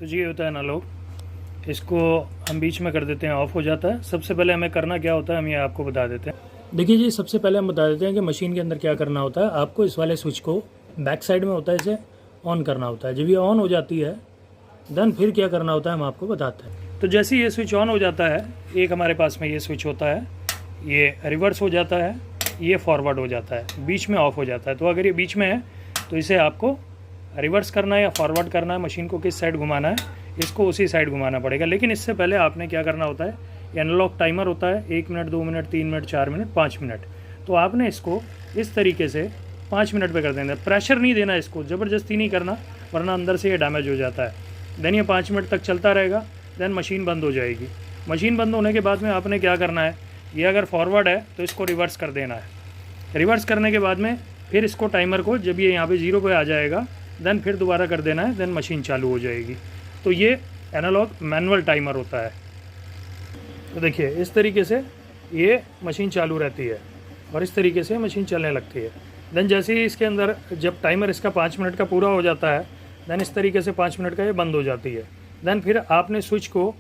तो जी ये होता है एनालॉग, इसको हम बीच में कर देते हैं, ऑफ हो जाता है। सबसे पहले हमें करना क्या होता है हम ये आपको बता देते हैं। देखिए जी, सबसे पहले हम बता देते हैं कि मशीन के अंदर क्या करना होता है। आपको इस वाले स्विच को बैक साइड में होता है, इसे ऑन करना होता है। जब ये ऑन हो जाती है देन फिर क्या करना होता है हम आपको बताते हैं। तो जैसे ये स्विच ऑन हो जाता है, एक हमारे पास में ये स्विच होता है, ये रिवर्स हो जाता है, ये फॉरवर्ड हो जाता है, बीच में ऑफ हो जाता है। तो अगर ये बीच में है तो इसे आपको रिवर्स करना है या फॉरवर्ड करना है, मशीन को किस साइड घुमाना है इसको उसी साइड घुमाना पड़ेगा। लेकिन इससे पहले आपने क्या करना होता है, एनालॉग टाइमर होता है 1 minute, 2 minute, 3 minute, 4 minute, 5 minute. तो आपने इसको इस तरीके से 5 मिनट पे कर देना है। प्रेशर नहीं देना, इसको ज़बरदस्ती नहीं करना वरना अंदर से ये डैमेज हो जाता है। देन ये 5 मिनट तक चलता रहेगा, देन मशीन बंद हो जाएगी। मशीन बंद होने के बाद में आपने क्या करना है, ये अगर फॉरवर्ड है तो इसको रिवर्स कर देना है। रिवर्स करने के बाद में फिर इसको टाइमर को जब ये यहाँ पे 0 पे आ जाएगा देन फिर दोबारा कर देना है, देन मशीन चालू हो जाएगी। तो ये एनालॉग मैनुअल टाइमर होता है। तो देखिए इस तरीके से ये मशीन चालू रहती है और इस तरीके से मशीन चलने लगती है। देन जैसे ही इसके अंदर जब टाइमर इसका 5 मिनट का पूरा हो जाता है देन इस तरीके से 5 मिनट का ये बंद हो जाती है। देन फिर आपने स्विच को,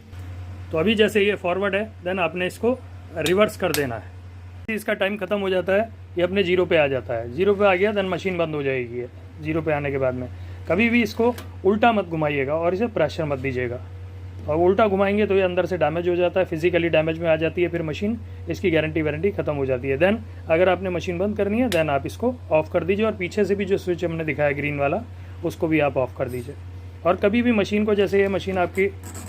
तो अभी जैसे ये फॉरवर्ड है देन आपने इसको रिवर्स कर देना है। इसका टाइम ख़त्म हो जाता है, ये अपने 0 पे आ जाता है। 0 पे आ गया देन मशीन बंद हो जाएगी। ये 0 पे आने के बाद में कभी भी इसको उल्टा मत घुमाइएगा और इसे प्रेशर मत दीजिएगा। और उल्टा घुमाएंगे तो ये अंदर से डैमेज हो जाता है, फिजिकली डैमेज में आ जाती है, फिर मशीन इसकी गारंटी वारंटी खत्म हो जाती है। देन अगर आपने मशीन बंद करनी है देन आप इसको ऑफ कर दीजिए और पीछे से भी जो स्विच हमने दिखाया ग्रीन वाला उसको भी आप ऑफ कर दीजिए। और कभी भी मशीन को, जैसे ये मशीन आपकी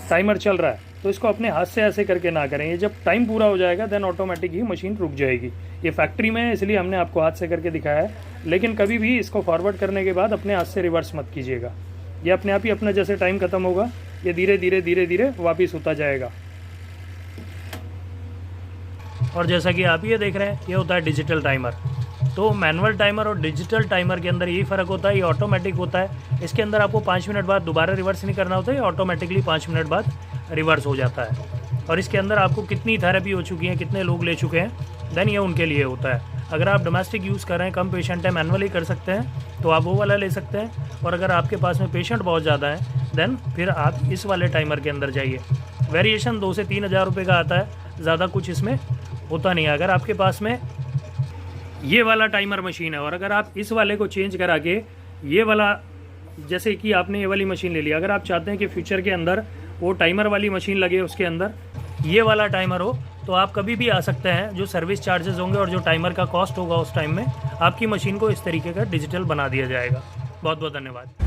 टाइमर चल रहा है तो इसको अपने हाथ से ऐसे करके ना करें। ये जब टाइम पूरा हो जाएगा देन ऑटोमेटिक ही मशीन रुक जाएगी। ये फैक्ट्री में है इसलिए हमने आपको हाथ से करके दिखाया है, लेकिन कभी भी इसको फॉरवर्ड करने के बाद अपने हाथ से रिवर्स मत कीजिएगा। ये अपने आप ही अपना जैसे टाइम खत्म होगा ये धीरे धीरे धीरे धीरे वापिस होता जाएगा। और जैसा कि आप ये देख रहे हैं ये होता है डिजिटल टाइमर। तो मैनुअल टाइमर और डिजिटल टाइमर के अंदर यही फ़र्क होता है, ये ऑटोमेटिक होता है। इसके अंदर आपको 5 मिनट बाद दोबारा रिवर्स नहीं करना होता है, ये ऑटोमेटिकली 5 मिनट बाद रिवर्स हो जाता है। और इसके अंदर आपको कितनी थेरेपी हो चुकी है, कितने लोग ले चुके हैं देन ये उनके लिए होता है। अगर आप डोमेस्टिक यूज़ कर रहे हैं, कम पेशेंट है, मैनुअली कर सकते हैं तो आप वो वाला ले सकते हैं। और अगर आपके पास में पेशेंट बहुत ज़्यादा है देन फिर आप इस वाले टाइमर के अंदर जाइए। वेरिएशन 2 से 3 हज़ार रुपये का आता है, ज़्यादा कुछ इसमें होता नहीं है। अगर आपके पास में ये वाला टाइमर मशीन है और अगर आप इस वाले को चेंज करा के ये वाला, जैसे कि आपने ये वाली मशीन ले ली, अगर आप चाहते हैं कि फ्यूचर के अंदर वो टाइमर वाली मशीन लगे उसके अंदर ये वाला टाइमर हो तो आप कभी भी आ सकते हैं। जो सर्विस चार्जेस होंगे और जो टाइमर का कॉस्ट होगा उस टाइम में आपकी मशीन को इस तरीके का डिजिटल बना दिया जाएगा। बहुत बहुत धन्यवाद।